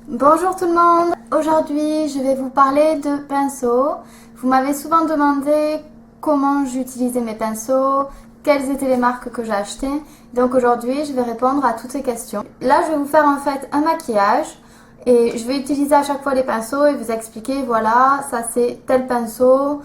Bonjour tout le monde. Aujourd'hui je vais vous parler de pinceaux. Vous m'avez souvent demandé comment j'utilisais mes pinceaux, quelles étaient les marques que j'ai achetées. Donc aujourd'hui je vais répondre à toutes ces questions. Là je vais vous faire en fait un maquillage et je vais utiliser à chaque fois les pinceaux et vous expliquer voilà ça c'est tel pinceau,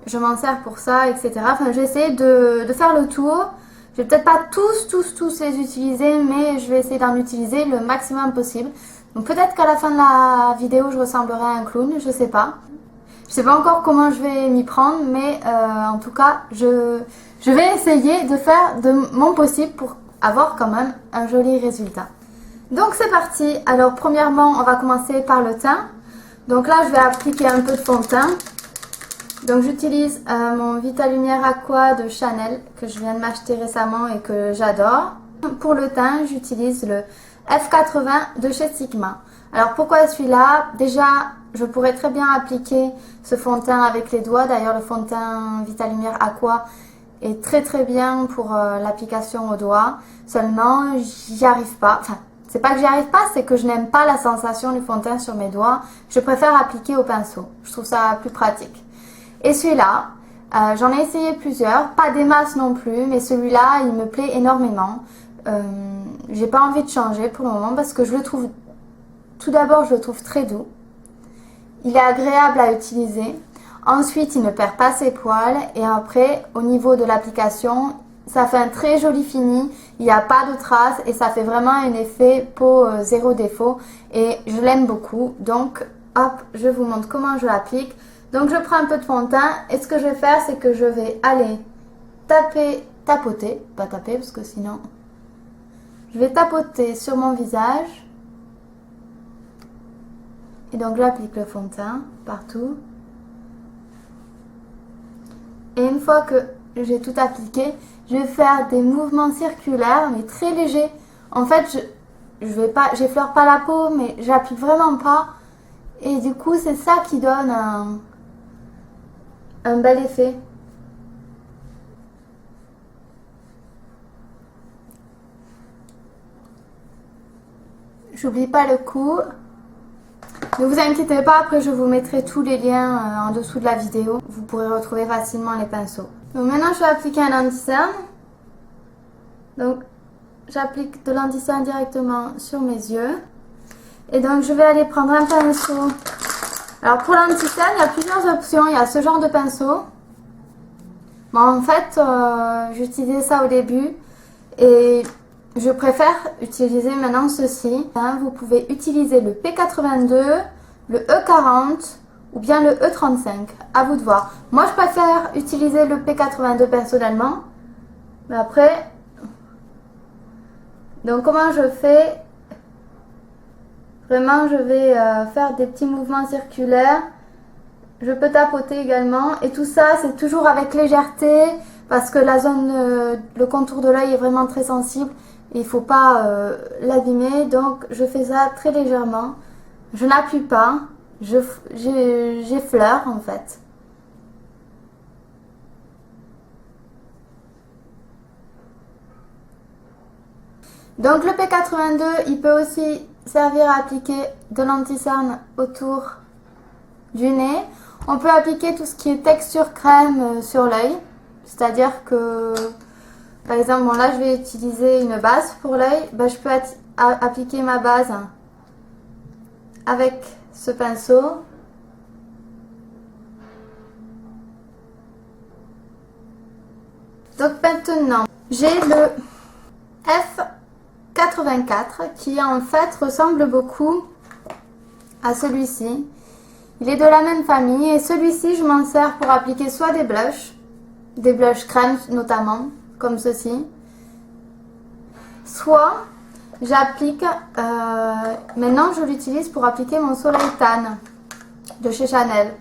je m'en sers pour ça, etc. Enfin je vais essayer de faire le tour. Je vais peut-être pas tous les utiliser, mais je vais essayer d'en utiliser le maximum possible. Donc peut-être qu'à la fin de la vidéo, je ressemblerai à un clown, je sais pas. Je sais pas encore comment je vais m'y prendre, mais en tout cas, je vais essayer de faire de mon possible pour avoir quand même un joli résultat. Donc c'est parti. Alors premièrement, on va commencer par le teint. Donc là, je vais appliquer un peu de fond de teint. Donc j'utilise mon Vita Lumière Aqua de Chanel que je viens de m'acheter récemment et que j'adore. Pour le teint, j'utilise le F80 de chez Sigma. Alors pourquoi celui-là? Déjà, je pourrais très bien appliquer ce fond de teint avec les doigts. D'ailleurs, le fond de teint Vita Lumière Aqua est très bien pour l'application aux doigts. Seulement, j'y arrive pas. Enfin, c'est pas que j'y arrive pas, c'est que je n'aime pas la sensation du fond de teint sur mes doigts. Je préfère appliquer au pinceau. Je trouve ça plus pratique. Et celui-là, j'en ai essayé plusieurs, pas des masses non plus, mais celui-là, il me plaît énormément. J'ai pas envie de changer pour le moment parce que je le trouve, tout d'abord, je le trouve très doux. Il est agréable à utiliser. Ensuite, il ne perd pas ses poils. Et après, au niveau de l'application, ça fait un très joli fini. Il n'y a pas de traces et ça fait vraiment un effet peau zéro défaut. Et je l'aime beaucoup. Donc, hop, je vous montre comment je l'applique. Donc je prends un peu de fond de teint et ce que je vais faire c'est que je vais aller tapoter, pas taper parce que sinon, je vais tapoter sur mon visage et donc j'applique le fond de teint partout. Et une fois que j'ai tout appliqué, je vais faire des mouvements circulaires mais très légers. En fait, j'effleure pas la peau mais j'applique vraiment pas et du coup c'est ça qui donne un bel effet. J'oublie pas le coup. Ne vous inquiétez pas, après je vous mettrai tous les liens en dessous de la vidéo. Vous pourrez retrouver facilement les pinceaux. Donc maintenant je vais appliquer un anti-cerne. Donc j'applique de l'anti-cerne directement sur mes yeux. Et donc je vais aller prendre un pinceau. Alors pour l'anti-cerne, il y a plusieurs options. Il y a ce genre de pinceau. Bon, en fait, j'utilisais ça au début et je préfère utiliser maintenant ceci. Vous pouvez utiliser le P82, le E40 ou bien le E35. À vous de voir. Moi, je préfère utiliser le P82 personnellement. Mais après, donc comment je fais? Vraiment, je vais faire des petits mouvements circulaires. Je peux tapoter également. Et tout ça, c'est toujours avec légèreté parce que la zone, le contour de l'œil est vraiment très sensible. Il ne faut pas l'abîmer. Donc, je fais ça très légèrement. Je n'appuie pas. J'effleure en fait. Donc, le P82, il peut aussi servir à appliquer de l'anti-cerne autour du nez. On peut appliquer tout ce qui est texture crème sur l'œil. C'est-à-dire que, par exemple, bon, là je vais utiliser une base pour l'œil. Ben, je peux appliquer ma base avec ce pinceau. Donc maintenant, j'ai le F84 qui en fait ressemble beaucoup à celui-ci. Il est de la même famille et celui-ci je m'en sers pour appliquer soit des blushs crème notamment, comme ceci. Soit j'applique, maintenant je l'utilise pour appliquer mon soleil tan de chez Chanel.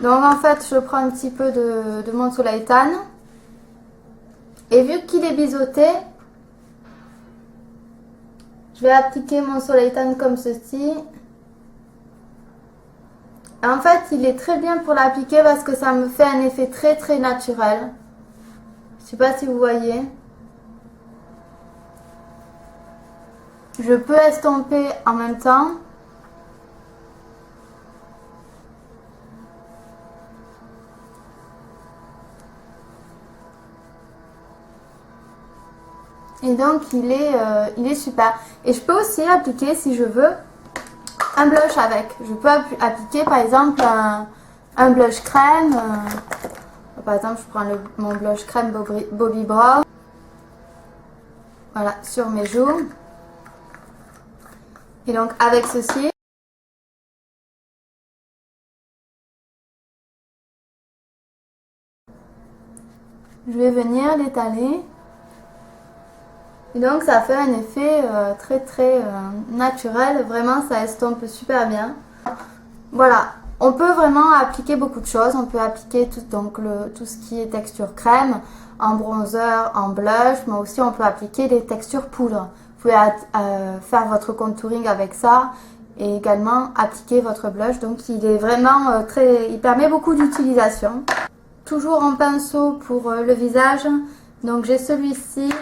Donc en fait je prends un petit peu de mon soleil tan et vu qu'il est biseauté, je vais appliquer mon soleil tan comme ceci. En fait, il est très bien pour l'appliquer parce que ça me fait un effet très naturel. Je ne sais pas si vous voyez. Je peux estomper en même temps. Et donc il est super. Et je peux aussi appliquer, si je veux, un blush avec. Je peux appliquer par exemple un blush crème. Par exemple, je prends mon blush crème Bobbi Brown. Voilà, sur mes joues. Et donc avec ceci, je vais venir l'étaler. Et donc ça fait un effet très naturel. Vraiment, ça estompe super bien. Voilà, on peut vraiment appliquer beaucoup de choses. On peut appliquer tout ce qui est texture crème, en bronzer, en blush, mais aussi on peut appliquer des textures poudre. Vous pouvez faire votre contouring avec ça et également appliquer votre blush. Donc il est vraiment il permet beaucoup d'utilisation. Toujours en pinceau pour le visage. Donc j'ai celui-ci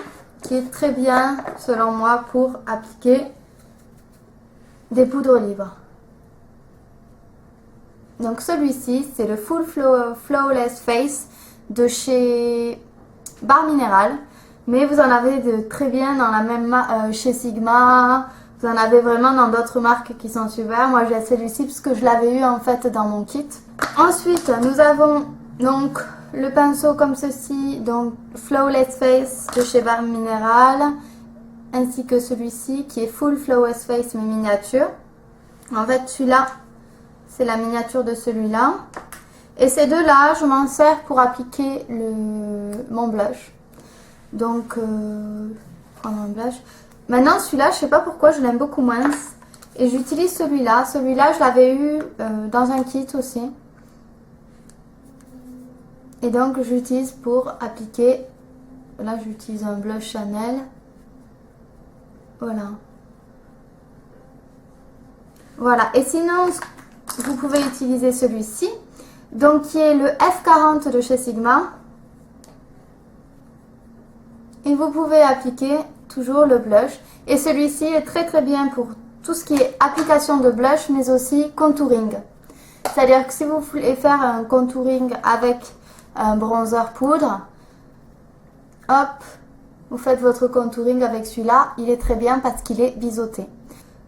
qui est très bien selon moi pour appliquer des poudres libres. Donc celui-ci c'est le Full Flawless Face de chez Barre Minéral, mais vous en avez de très bien dans la même chez Sigma, vous en avez vraiment dans d'autres marques qui sont super. Moi j'ai celui-ci parce que je l'avais eu en fait dans mon kit. Ensuite nous avons donc le pinceau comme ceci, donc Flawless Face de chez Barre Minéral, ainsi que celui-ci qui est Full Flawless Face mais miniature. En fait celui-là c'est la miniature de celui-là. Et ces deux-là, je m'en sers pour appliquer mon blush. Donc, prendre un blush. Maintenant, celui-là, je sais pas pourquoi, je l'aime beaucoup moins. Et j'utilise celui-là. Celui-là, je l'avais eu dans un kit aussi. Et donc, j'utilise pour appliquer. Là, j'utilise un blush Chanel. Voilà. Voilà. Et sinon, vous pouvez utiliser celui-ci. Donc, qui est le F40 de chez Sigma. Et vous pouvez appliquer toujours le blush. Et celui-ci est très bien pour tout ce qui est application de blush, mais aussi contouring. C'est-à-dire que si vous voulez faire un contouring avec un bronzer poudre, hop, vous faites votre contouring avec celui-là. Il est très bien parce qu'il est biseauté.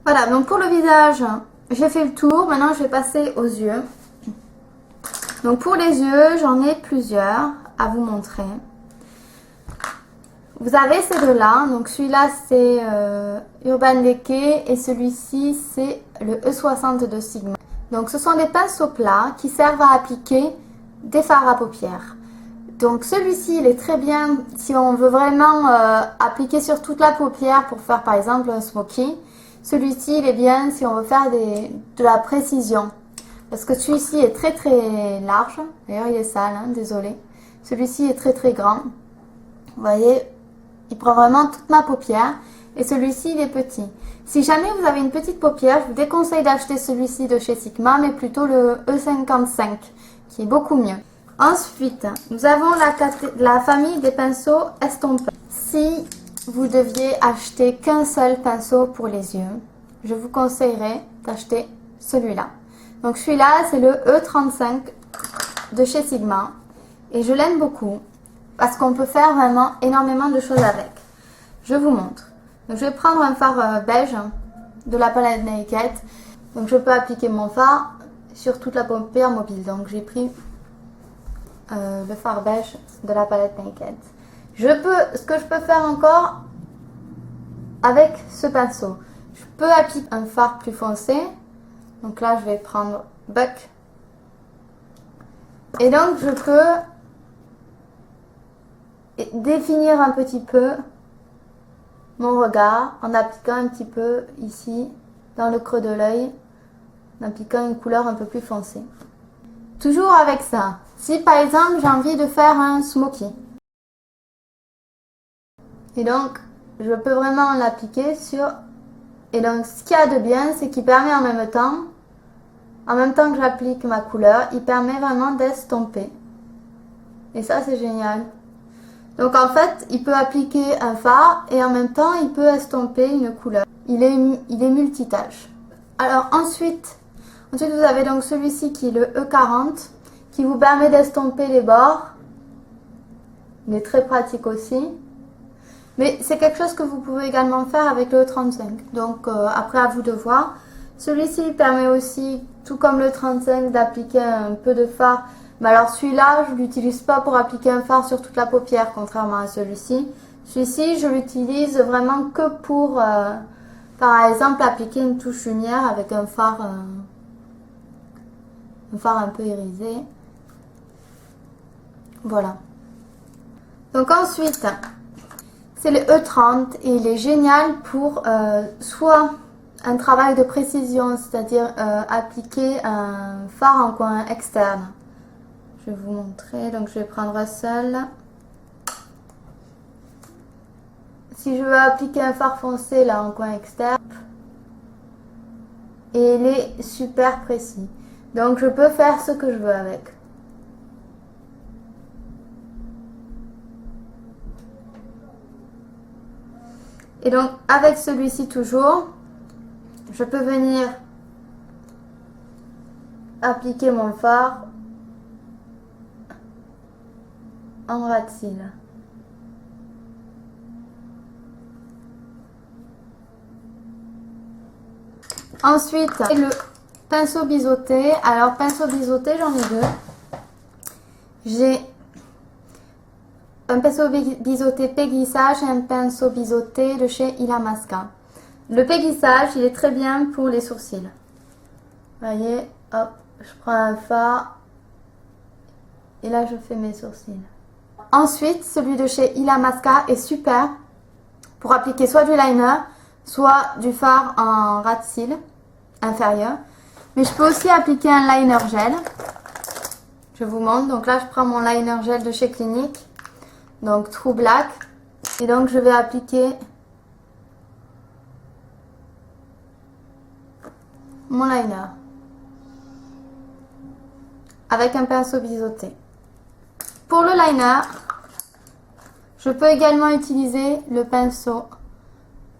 Voilà, donc pour le visage, j'ai fait le tour. Maintenant, je vais passer aux yeux. Donc pour les yeux, j'en ai plusieurs à vous montrer. Vous avez ces deux-là. Donc celui-là, c'est Urban Decay et celui-ci, c'est le E60 de Sigma. Donc ce sont des pinceaux plats qui servent à appliquer des fards à paupières. Donc celui-ci, il est très bien si on veut vraiment appliquer sur toute la paupière pour faire par exemple un smoky. Celui-ci, il est bien si on veut faire de la précision. Parce que celui-ci est très large. D'ailleurs, il est sale, hein, désolé. Celui-ci est très grand. Vous voyez, il prend vraiment toute ma paupière. Et celui-ci, il est petit. Si jamais vous avez une petite paupière, je vous déconseille d'acheter celui-ci de chez Sigma, mais plutôt le E55, qui est beaucoup mieux. Ensuite, nous avons la famille des pinceaux estompés. Si vous deviez acheter qu'un seul pinceau pour les yeux, je vous conseillerais d'acheter celui-là. Donc celui-là, c'est le E35 de chez Sigma. Et je l'aime beaucoup parce qu'on peut faire vraiment énormément de choses avec. Je vous montre. Donc je vais prendre un fard beige de la palette Naked. Donc je peux appliquer mon fard sur toute la paupière mobile. Donc j'ai pris le fard beige de la palette Naked. Ce que je peux faire encore avec ce pinceau, je peux appliquer un fard plus foncé. Donc là, je vais prendre Buck. Et donc, je peux définir un petit peu mon regard en appliquant un petit peu ici, dans le creux de l'œil, en appliquant une couleur un peu plus foncée. Toujours avec ça. Si par exemple, j'ai envie de faire un smoky. Et donc, je peux vraiment l'appliquer sur... Et donc, ce qu'il y a de bien, c'est qu'il permet en même temps que j'applique ma couleur, il permet vraiment d'estomper. Et ça, c'est génial. Donc, en fait, il peut appliquer un fard et en même temps, il peut estomper une couleur. Il est multitâche. Alors, ensuite, vous avez donc celui-ci qui est le E40, qui vous permet d'estomper les bords. Il est très pratique aussi. Mais c'est quelque chose que vous pouvez également faire avec le E35. Donc après à vous de voir. Celui-ci permet aussi, tout comme le 35, d'appliquer un peu de fard. Mais alors celui-là, je ne l'utilise pas pour appliquer un fard sur toute la paupière, contrairement à celui-ci. Celui-ci, je l'utilise vraiment que pour, par exemple, appliquer une touche lumière avec un fard un peu irisé. Voilà. Donc ensuite, c'est le E30 et il est génial pour soit un travail de précision, c'est-à-dire appliquer un fard en coin externe. Je vais vous montrer, donc je vais prendre seul. Si je veux appliquer un fard foncé là en coin externe, et il est super précis. Donc je peux faire ce que je veux avec. Et donc avec celui-ci toujours, je peux venir appliquer mon fard en ras de cils. Ensuite, le pinceau biseauté. Alors pinceau biseauté, j'en ai deux. J'ai un pinceau biseauté Péguissage et un pinceau biseauté de chez Illamasqua. Le Péguissage, il est très bien pour les sourcils. Vous voyez, hop, je prends un fard et là je fais mes sourcils. Ensuite, celui de chez Illamasqua est super pour appliquer soit du liner, soit du fard en ras de cils inférieur. Mais je peux aussi appliquer un liner gel. Je vous montre. Donc là, je prends mon liner gel de chez Clinique. Donc True Black. Et donc, je vais appliquer mon liner avec un pinceau biseauté. Pour le liner, je peux également utiliser le pinceau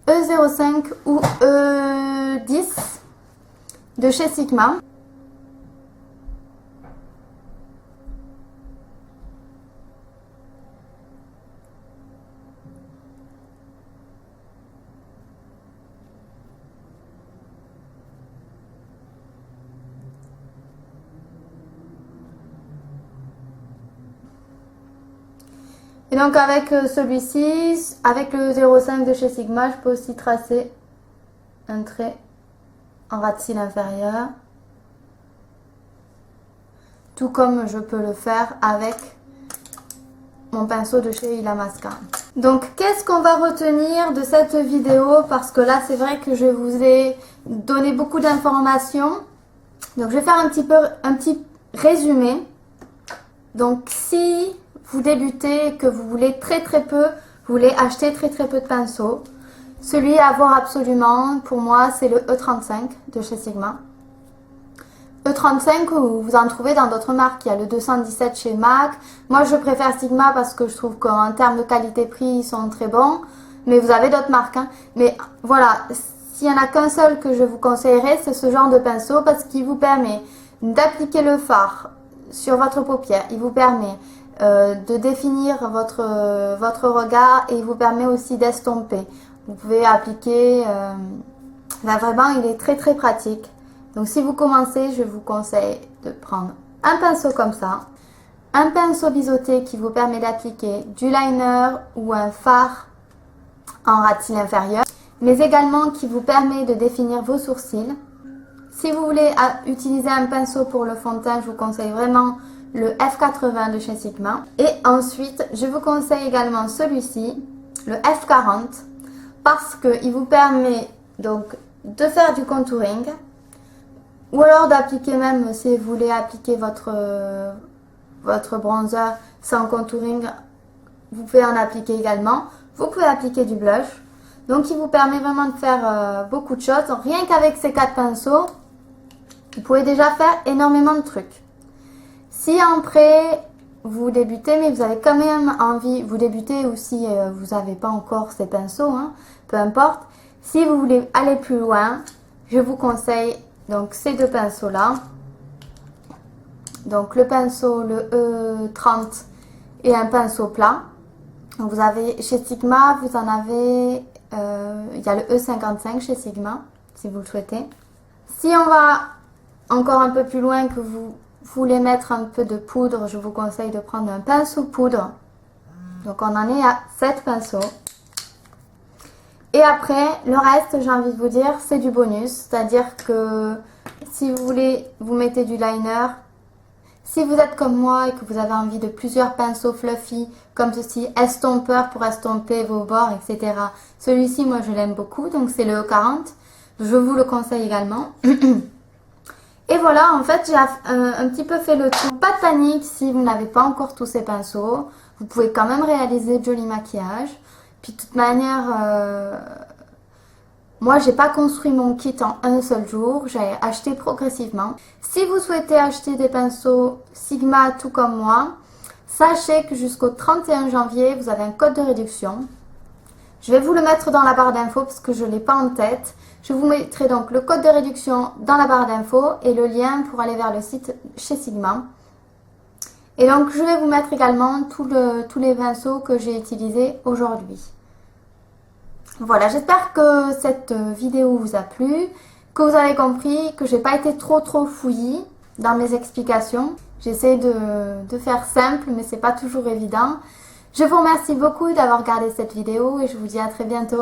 E05 ou E10 de chez Sigma. Et donc avec celui-ci, avec le 0,5 de chez Sigma, je peux aussi tracer un trait en ras de cils inférieur. Tout comme je peux le faire avec mon pinceau de chez Illamasqua. Donc qu'est-ce qu'on va retenir de cette vidéo? Parce que là c'est vrai que je vous ai donné beaucoup d'informations. Donc je vais faire un petit résumé. Donc si vous débutez, que vous voulez très peu, vous voulez acheter très peu de pinceaux, celui à avoir absolument, pour moi, c'est le E35 de chez Sigma. E35, vous en trouvez dans d'autres marques. Il y a le 217 chez MAC. Moi, je préfère Sigma parce que je trouve qu'en termes de qualité-prix, ils sont très bons. Mais vous avez d'autres marques. Hein. Mais voilà, s'il n'y en a qu'un seul que je vous conseillerais, c'est ce genre de pinceau parce qu'il vous permet d'appliquer le fard sur votre paupière. Il vous permet de définir votre regard et il vous permet aussi d'estomper. Vous pouvez appliquer, vraiment il est très pratique. Donc si vous commencez, je vous conseille de prendre un pinceau comme ça, un pinceau biseauté qui vous permet d'appliquer du liner ou un fard en ras de cils inférieur, mais également qui vous permet de définir vos sourcils. Si vous voulez utiliser un pinceau pour le fond de teint, je vous conseille vraiment le F80 de chez Sigma. Et ensuite, je vous conseille également celui-ci, le F40, parce qu'il vous permet donc de faire du contouring, ou alors d'appliquer même, si vous voulez appliquer votre bronzer sans contouring, vous pouvez en appliquer également. Vous pouvez appliquer du blush. Donc il vous permet vraiment de faire beaucoup de choses. Donc, rien qu'avec ces 4 pinceaux, vous pouvez déjà faire énormément de trucs. Si après vous débutez, mais vous avez quand même envie, vous débutez ou si vous n'avez pas encore ces pinceaux, hein, peu importe. Si vous voulez aller plus loin, je vous conseille donc ces deux pinceaux là. Donc le pinceau, le E30 et un pinceau plat. Donc vous avez chez Sigma, vous en avez, il y a le E55 chez Sigma, si vous le souhaitez. Si on va encore un peu plus loin, que vous voulez mettre un peu de poudre, je vous conseille de prendre un pinceau poudre. Donc on en est à 7 pinceaux. Et après, le reste, j'ai envie de vous dire, c'est du bonus. C'est-à-dire que si vous voulez, vous mettez du liner. Si vous êtes comme moi et que vous avez envie de plusieurs pinceaux fluffy, comme ceci, estompeur pour estomper vos bords, etc. Celui-ci, moi, je l'aime beaucoup, donc c'est le E40. Je vous le conseille également. Et voilà, en fait, j'ai un petit peu fait le tour. Pas de panique si vous n'avez pas encore tous ces pinceaux. Vous pouvez quand même réaliser de joli maquillage. Puis de toute manière, moi j'ai pas construit mon kit en un seul jour, j'ai acheté progressivement. Si vous souhaitez acheter des pinceaux Sigma tout comme moi, sachez que jusqu'au 31 janvier, vous avez un code de réduction. Je vais vous le mettre dans la barre d'infos parce que je ne l'ai pas en tête. Je vous mettrai donc le code de réduction dans la barre d'infos et le lien pour aller vers le site chez Sigma. Et donc, je vais vous mettre également tous les pinceaux que j'ai utilisés aujourd'hui. Voilà, j'espère que cette vidéo vous a plu, que vous avez compris, que j'ai pas été trop fouillie dans mes explications. J'essaie de faire simple, mais c'est pas toujours évident. Je vous remercie beaucoup d'avoir regardé cette vidéo et je vous dis à très bientôt.